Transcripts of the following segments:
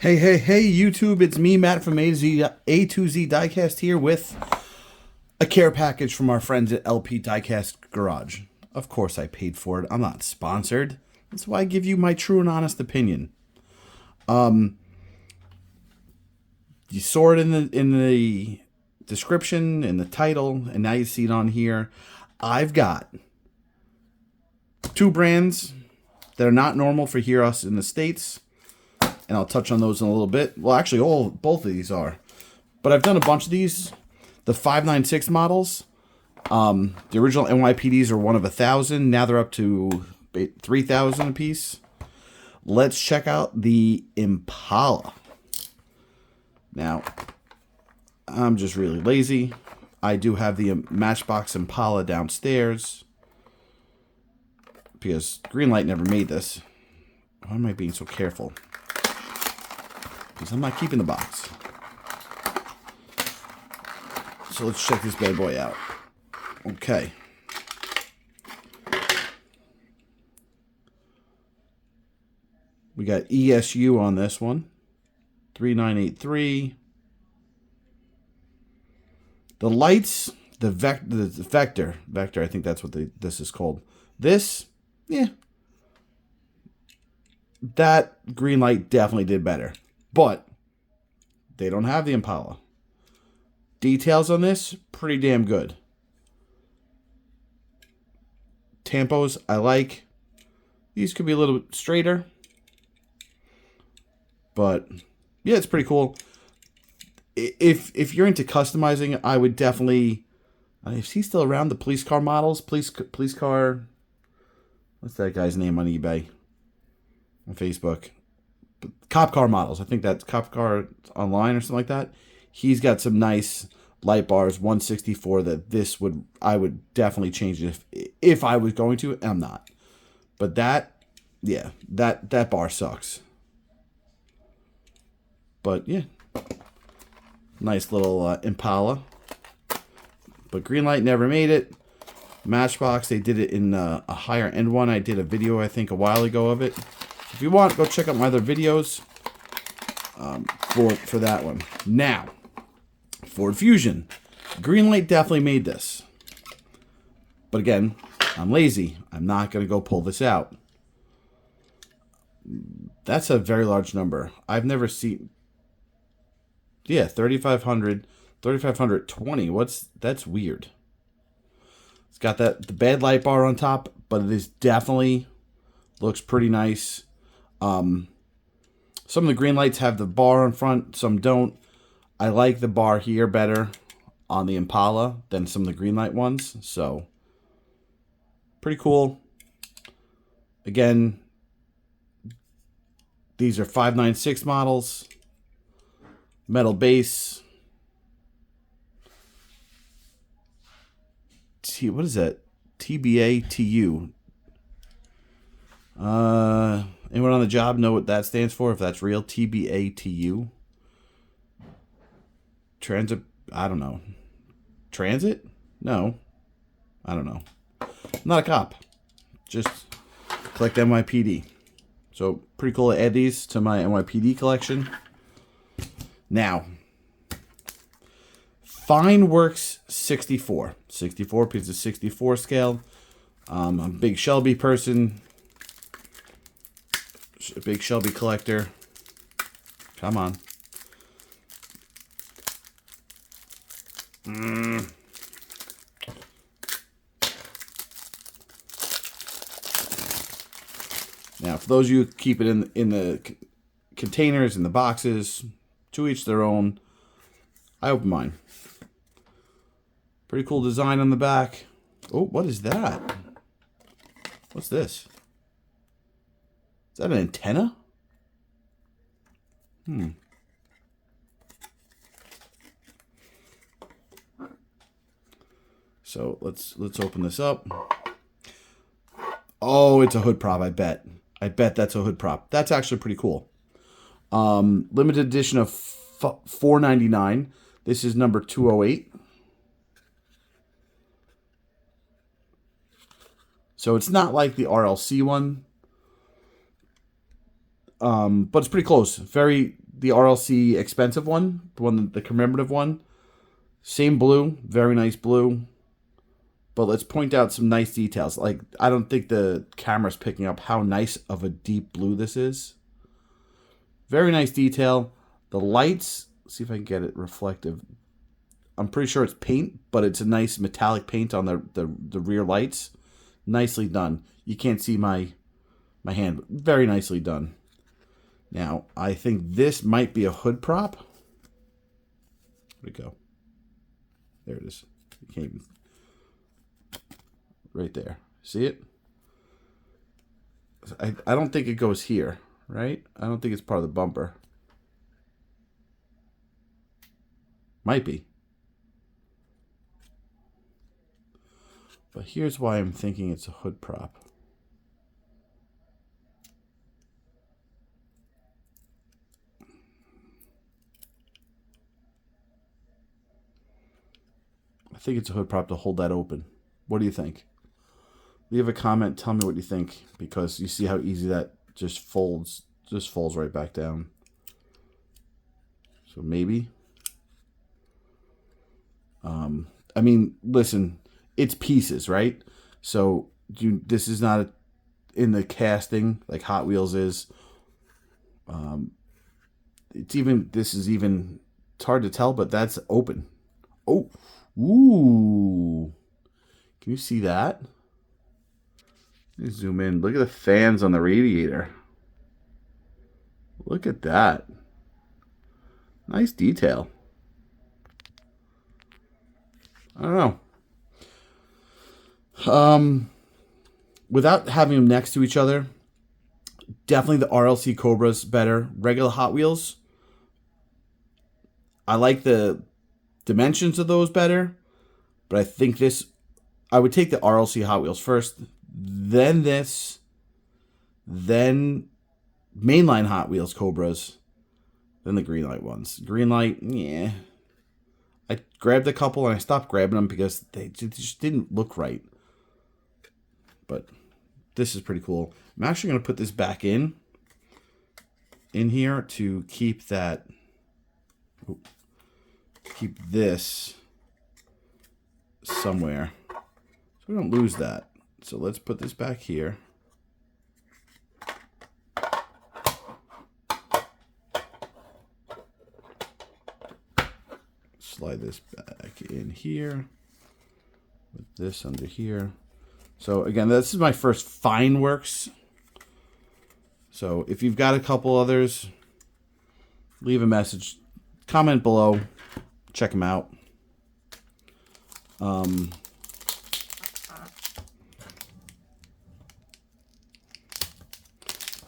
Hey, YouTube, it's me, Matt from A to Z Diecast here with a care package from our friends at LP Diecast Garage. Of course I paid for it. I'm not sponsored. That's why I give you my true and honest opinion. You saw it in the description, in the title, and now you see it on here. I've got two brands that are not normal for here us in the States. And I'll touch on those in a little bit. Well, actually, both of these are. But I've done a bunch of these. The 596 models. The original NYPDs are one of 1,000. Now they're up to 3,000 a piece. Let's check out the Impala. Now, I'm just really lazy. I do have the Matchbox Impala downstairs. Because Greenlight never made this. Why am I being so careful? Because I'm not keeping the box. So let's check this bad boy out. Okay. We got ESU on this one. 3983. The lights, the Vector, I think that's what this is called. This, yeah. That Greenlight definitely did better. But they don't have the Impala. Details on this, pretty damn good. Tampos, I like. These could be a little bit straighter. But, yeah, it's pretty cool. If you're into customizing, I would definitely... Is he still around? The police car models? Police car... What's that guy's name on eBay? On Facebook? Cop car models. I think that's Cop Car Online or something like that. He's got some nice light bars, 164, that I would definitely change it if I was going to. I'm not. But that, yeah, that bar sucks. But yeah, nice little Impala. But Greenlight never made it. Matchbox, they did it in a higher end one. I did a video, I think, a while ago of it. If you want, go check out my other videos for that one. Now, Ford Fusion. Greenlight definitely made this. But again, I'm lazy. I'm not going to go pull this out. That's a very large number. I've never seen... Yeah, 3,500. 3,520. That's weird. It's got the bad light bar on top, but it is definitely looks pretty nice. Some of the Greenlights have the bar in front, some don't. I like the bar here better on the Impala than some of the Greenlight ones, so pretty cool. Again, these are 596 models, metal base. What is that? TBA TU. Anyone on the job know what that stands for? If that's real, TBATU. Transit, I don't know. Transit? No. I don't know. I'm not a cop. Just collect NYPD. So, pretty cool to add these to my NYPD collection. Now, Fine Works 64. 64 because it's 64 scale. I'm a big Shelby person. A big Shelby collector. Come on. Now, for those of you who keep it in the containers, in the boxes, to each their own. I open mine. Pretty cool design on the back. Oh, what is that? What's this? Is that an antenna? So let's open this up. Oh, it's a hood prop, I bet. I bet that's a hood prop. That's actually pretty cool. Limited edition of $4.99. This is number 208. So it's not like the RLC one. But it's pretty close. Very the RLC expensive one, the commemorative one. Same blue, very nice blue. But let's point out some nice details. Like, I don't think the camera's picking up how nice of a deep blue this is. Very nice detail. The lights, see if I can get it reflective. I'm pretty sure it's paint, but it's a nice metallic paint on the rear lights. Nicely done. You can't see my hand, but very nicely done. Now, I think this might be a hood prop. Where'd it go? There it is. You can't even... Right there. See it? I don't think it goes here, right? I don't think it's part of the bumper. Might be. But here's why I'm thinking it's a hood prop. I think it's a hood prop to hold that open. What do you think? Leave a comment. Tell me what you think, because you see how easy that just folds right back down. So maybe. I mean, listen, it's pieces, right? So this is not in the casting like Hot Wheels is. This is it's hard to tell, but that's open. Oh, ooh! Can you see that? Let me zoom in. Look at the fans on the radiator. Look at that. Nice detail. I don't know. Without having them next to each other, definitely the RLC Cobra's better. Regular Hot Wheels, I like the dimensions of those better, but I think I would take the RLC Hot Wheels first, then this, then mainline Hot Wheels Cobras, then the Greenlight ones. Greenlight, yeah. I grabbed a couple and I stopped grabbing them because they just didn't look right. But this is pretty cool. I'm actually going to put this back in here to keep that, keep this somewhere so we don't lose that. So let's put this back here. Slide this back in here with this under here. So again, this is my first fine works. So if you've got a couple others, leave a message, comment below, check them out.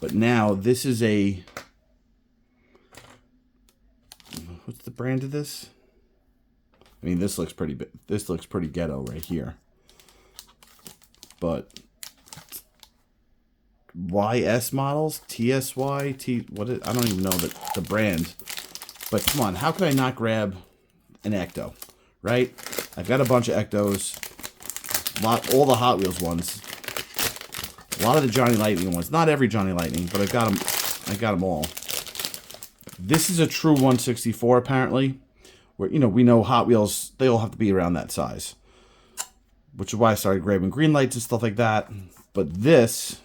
But now this is what's the brand of this? I mean, this looks pretty ghetto right here. But YS models, TSY, I don't even know the brand. But come on, how could I not grab an Ecto, right? I've got a bunch of Ectos, all the Hot Wheels ones, a lot of the Johnny Lightning ones. Not every Johnny Lightning, but I got them all. This is a true 164 apparently, where we know Hot Wheels, they all have to be around that size, which is why I started grabbing green lights and stuff like that. But this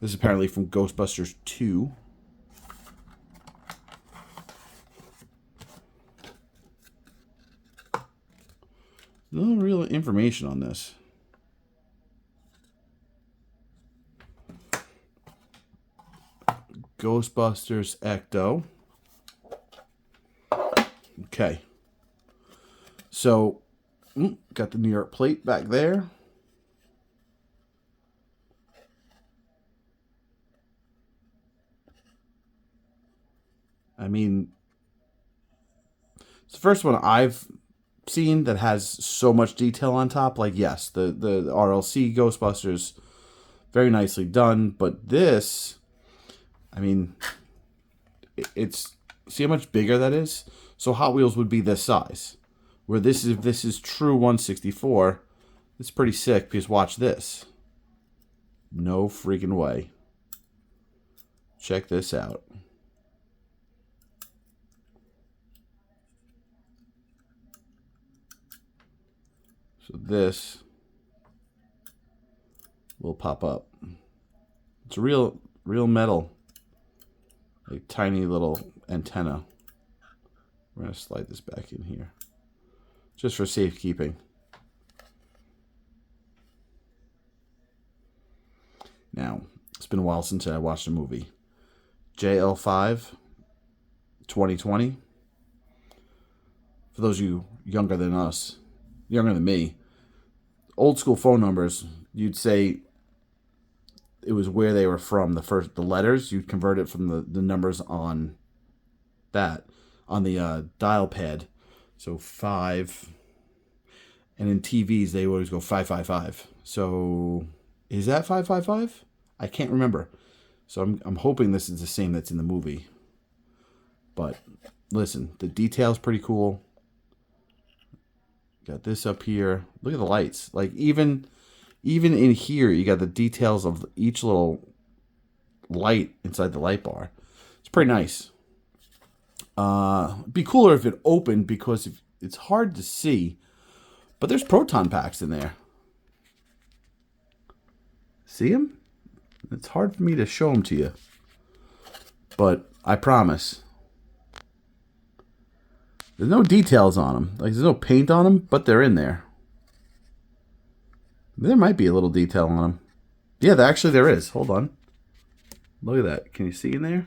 is apparently from Ghostbusters 2. No real information on this. Ghostbusters Ecto. Okay. So, got the New York plate back there. I mean, it's the first one I've seen that has so much detail on top. Like, yes, the RLC Ghostbusters, very nicely done. But this, I mean, see how much bigger that is? So Hot Wheels would be this size. Where this is true 164, it's pretty sick because watch this. No freaking way. check this out. So this will pop up. It's a real metal, a tiny little antenna. We're going to slide this back in here just for safekeeping. Now, it's been a while since I watched a movie. JL5 2020. For those of you younger than us, younger than me, old school phone numbers, you'd say it was where they were from. The letters, you'd convert it from the numbers on that, on the dial pad. So 5, and in TVs they always go 555. So is that 555? I can't remember. So I'm hoping this is the same that's in the movie. But listen, the detail's pretty cool. Got this up here. Look at the lights. Like even in here, you got the details of each little light inside the light bar. It's pretty nice. It'd be cooler if it opened because it's hard to see. But there's proton packs in there. See them? It's hard for me to show them to you. But I promise. There's no details on them. Like, there's no paint on them, but they're in there. There might be a little detail on them. Yeah, actually there is. Hold on. Look at that. Can you see in there?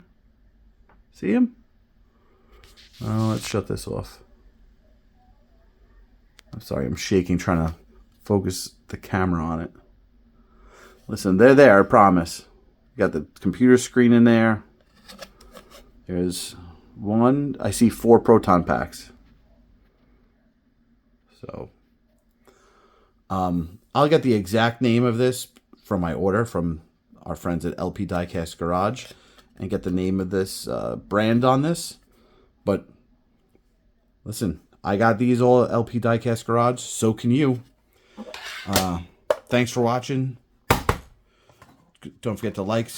See him? Oh, let's shut this off. I'm sorry, I'm shaking trying to focus the camera on it. Listen, they're there, I promise. You got the computer screen in there. There's one. I see 4 proton packs. So, I'll get the exact name of this from my order from our friends at LP Diecast Garage and get the name of this brand on this. But listen, I got these all at LP Diecast Garage. So can you. Thanks for watching. Don't forget to like,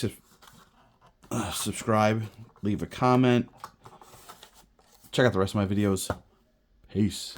subscribe, leave a comment. Check out the rest of my videos. Peace.